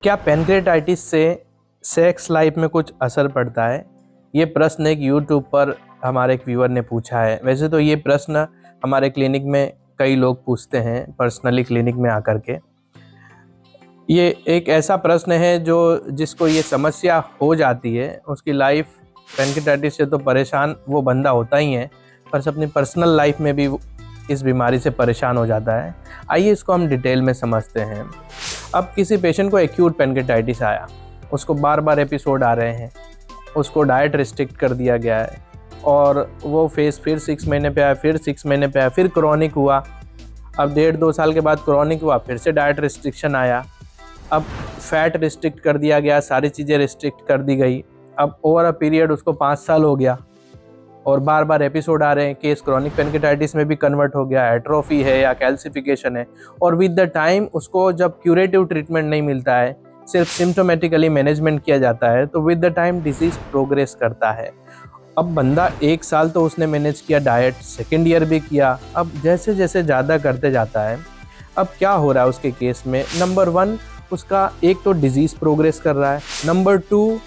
क्या पैनक्रेटाइटिस से sex life में कुछ असर पड़ता है? ये प्रश्न एक यूट्यूब पर हमारे एक व्यूअर ने पूछा है। वैसे तो ये प्रश्न हमारे क्लिनिक में कई लोग पूछते हैं पर्सनली क्लिनिक में आकर के। ये एक ऐसा प्रश्न है जिसको ये समस्या हो जाती है, उसकी लाइफ पैनक्रेटाइटिस से तो परेशान वो बंदा होता ही है, पर अपनी पर्सनल लाइफ में भी इस बीमारी से परेशान हो जाता है। आइए इसको हम डिटेल में समझते हैं। अब किसी पेशेंट को एक्यूट पैनक्रेटाइटिस आया, उसको बार बार एपिसोड आ रहे हैं, उसको डाइट रिस्ट्रिक्ट कर दिया गया है और वो फेस फिर 6 महीने पे आया, फिर 6 महीने पे आया, फिर क्रॉनिक हुआ। अब 1.5-2 साल के बाद क्रॉनिक हुआ, फिर से डाइट रिस्ट्रिक्शन आया। अब फैट रिस्ट्रिक्ट कर दिया गया, सारी चीज़ें रिस्ट्रिक्ट कर दी गई। अब ओवर अ पीरियड उसको 5 साल हो गया और बार बार एपिसोड आ रहे हैं। केस क्रॉनिक पैनक्रेटाइटिस में भी कन्वर्ट हो गया, एट्रोफी है या कैल्सिफिकेशन है। और विद द टाइम उसको जब क्यूरेटिव ट्रीटमेंट नहीं मिलता है, सिर्फ सिम्टोमेटिकली मैनेजमेंट किया जाता है, तो with the time disease progress करता है। अब बंदा 1 साल तो उसने मैनेज किया डाइट, सेकेंड ईयर भी किया। अब जैसे जैसे ज़्यादा करते जाता है, अब क्या हो रहा है उसके केस में? नंबर 1, उसका एक तो डिजीज़ प्रोग्रेस कर रहा है। नंबर 2,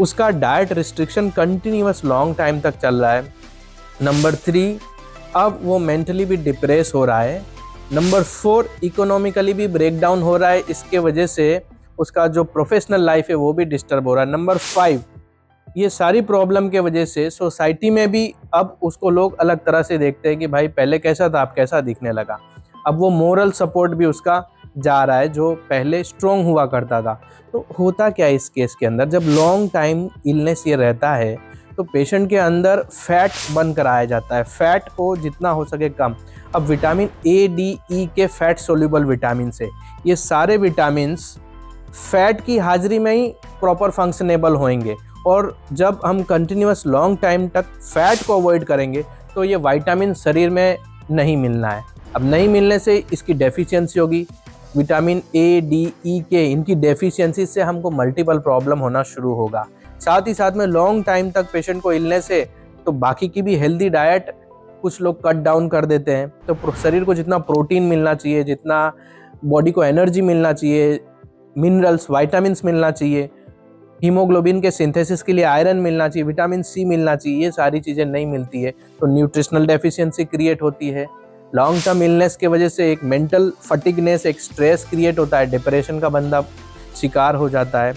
उसका diet restriction continuous long time तक चल रहा है। नंबर 3, अब वो मेंटली भी डिप्रेस हो रहा है। नंबर 4, इकोनॉमिकली भी ब्रेकडाउन हो रहा है। इसके वजह से उसका जो प्रोफेशनल लाइफ है वो भी डिस्टर्ब हो रहा है। नंबर 5, ये सारी प्रॉब्लम के वजह से सोसाइटी में भी अब उसको लोग अलग तरह से देखते हैं कि भाई पहले कैसा था, अब कैसा दिखने लगा। अब वो मोरल सपोर्ट भी उसका जा रहा है जो पहले स्ट्रॉन्ग हुआ करता था। तो होता क्या है इस केस के अंदर, जब लॉन्ग टाइम इलनेस ये रहता है तो पेशेंट के अंदर फैट बन कर आया जाता है। फैट को जितना हो सके कम। अब विटामिन ए, डी, ई के फैट सोल्यूबल विटामिन से ये सारे विटामिन्स फैट की हाजिरी में ही प्रॉपर फंक्शनेबल होंगे। और जब हम कंटिन्यूअस लॉन्ग टाइम तक फैट को अवॉइड करेंगे तो ये विटामिन शरीर में नहीं मिलना है। अब नहीं मिलने से इसकी डेफिशिएंसी होगी। विटामिन ए, डी, ई के इनकी डेफिशिएंसी से हमको मल्टीपल प्रॉब्लम होना शुरू होगा। साथ ही साथ में लॉन्ग टाइम तक पेशेंट को इलनेस है तो बाकी की भी हेल्दी डाइट कुछ लोग कट डाउन कर देते हैं। तो शरीर को जितना प्रोटीन मिलना चाहिए, जितना बॉडी को एनर्जी मिलना चाहिए, मिनरल्स, विटामिन्स मिलना चाहिए, हीमोग्लोबिन के सिंथेसिस के लिए आयरन मिलना चाहिए, विटामिन सी मिलना चाहिए, ये सारी चीज़ें नहीं मिलती है तो न्यूट्रिशनल डेफिशिएंसी क्रिएट होती है। लॉन्ग टर्म इलनेस के वजह से एक मेंटल फटिगनेस, एक स्ट्रेस क्रिएट होता है, डिप्रेशन का बंदा शिकार हो जाता है।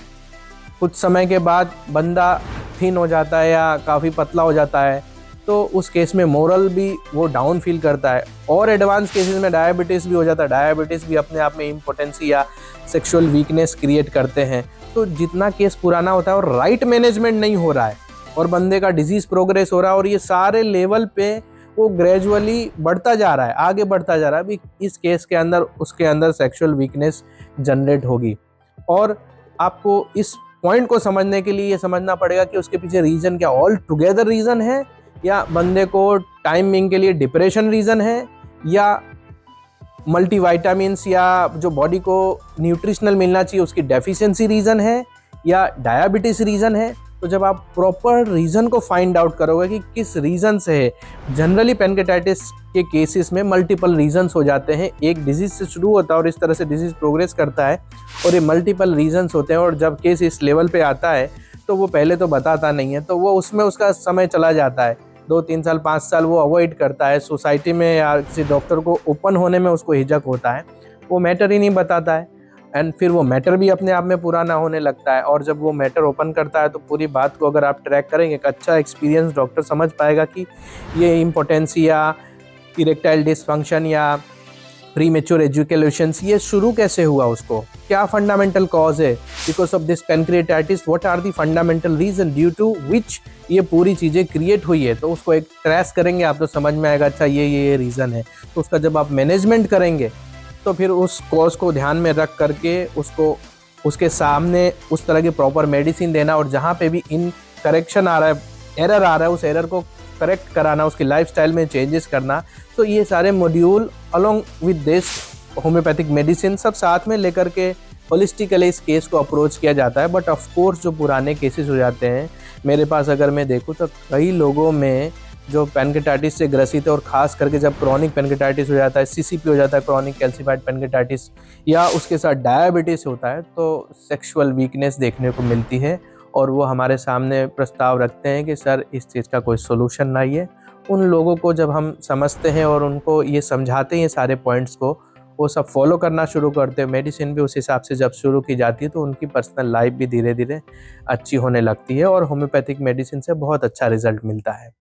कुछ समय के बाद बंदा थिन हो जाता है या काफ़ी पतला हो जाता है, तो उस केस में मोरल भी वो डाउन फील करता है। और एडवांस केसेस में डायबिटीज़ भी हो जाता है। डायबिटीज़ भी अपने आप में इम्पोटेंसी या सेक्सुअल वीकनेस क्रिएट करते हैं। तो जितना केस पुराना होता है और राइट मैनेजमेंट नहीं हो रहा है और बंदे का डिजीज़ प्रोग्रेस हो रहा है और ये सारे लेवल पे वो ग्रेजुअली बढ़ता जा रहा है, आगे बढ़ता जा रहा है। अभी इस केस के अंदर उसके अंदर सेक्सुअल वीकनेस जनरेट होगी। और आपको इस पॉइंट को समझने के लिए ये समझना पड़ेगा कि उसके पीछे रीज़न क्या ऑल टुगेदर रीज़न है, या बंदे को टाइमिंग के लिए डिप्रेशन रीज़न है, या मल्टीविटामिन्स या जो बॉडी को न्यूट्रिशनल मिलना चाहिए उसकी डेफिशिएंसी रीज़न है, या डायबिटीज़ रीज़न है। तो जब आप प्रॉपर रीज़न को फाइंड आउट करोगे कि किस रीज़न से है, जनरली पैनक्रेटाइटिस के केसेस में मल्टीपल रीजंस हो जाते हैं। एक डिजीज़ से शुरू होता है और इस तरह से डिजीज़ प्रोग्रेस करता है और ये मल्टीपल रीजंस होते हैं। और जब केस इस लेवल पे आता है तो वो पहले तो बताता नहीं है, तो वो उसमें उसका समय चला जाता है। 2-3 साल 5 साल वो अवॉइड करता है। सोसाइटी में या किसी डॉक्टर को ओपन होने में उसको हिचक होता है, वो मैटर ही नहीं बताता है। एंड फिर वो मैटर भी अपने आप में पुराना होने लगता है। और जब वो मैटर ओपन करता है तो पूरी बात को अगर आप ट्रैक करेंगे, एक अच्छा एक्सपीरियंस डॉक्टर समझ पाएगा कि ये इम्पोटेंसी या इरेक्टाइल डिसफंक्शन या प्रीमेच्योर एजुकेशंस ये शुरू कैसे हुआ, उसको क्या फंडामेंटल कॉज है, because of this pancreatitis what are the fundamental reason due to which ये पूरी चीज़ें क्रिएट हुई है। तो उसको एक ट्रेस करेंगे आप तो समझ में आएगा अच्छा ये रीज़न है। तो उसका जब आप मैनेजमेंट करेंगे तो फिर उस कॉज को ध्यान में रख करके उसको उसके सामने उस तरह की प्रॉपर मेडिसिन देना, और जहाँ पे भी इन करेक्शन आ रहा है, एरर आ रहा है, उस एरर को करेक्ट कराना, उसकी लाइफस्टाइल में चेंजेस करना। तो ये सारे module along with this homeopathic medicine सब साथ में लेकर के होलिस्टिकली इस केस को अप्रोच किया जाता है। बट ऑफ कोर्स जो पुराने केसेस हो जाते हैं, मेरे पास अगर मैं देखूँ तो कई लोगों में जो पैनक्रेटाइटिस से ग्रसित है और ख़ास करके जब क्रॉनिक पैनक्रेटाइटिस हो जाता है, सीसीपी हो जाता है, क्रॉनिक कैल्सिफाइड पैनक्रेटाइटिस, या उसके साथ डायबिटीज़ होता है, तो सेक्सुअल वीकनेस देखने को मिलती है और वो हमारे सामने प्रस्ताव रखते हैं कि सर इस चीज़ का कोई सोल्यूशन नहीं है। उन लोगों को जब हम समझते हैं और उनको ये समझाते हैं ये सारे पॉइंट्स को, वो सब फॉलो करना शुरू करते हैं, मेडिसिन भी उस हिसाब से जब शुरू की जाती है तो उनकी पर्सनल लाइफ भी धीरे धीरे अच्छी होने लगती है और होम्योपैथिक मेडिसिन से बहुत अच्छा रिजल्ट मिलता है।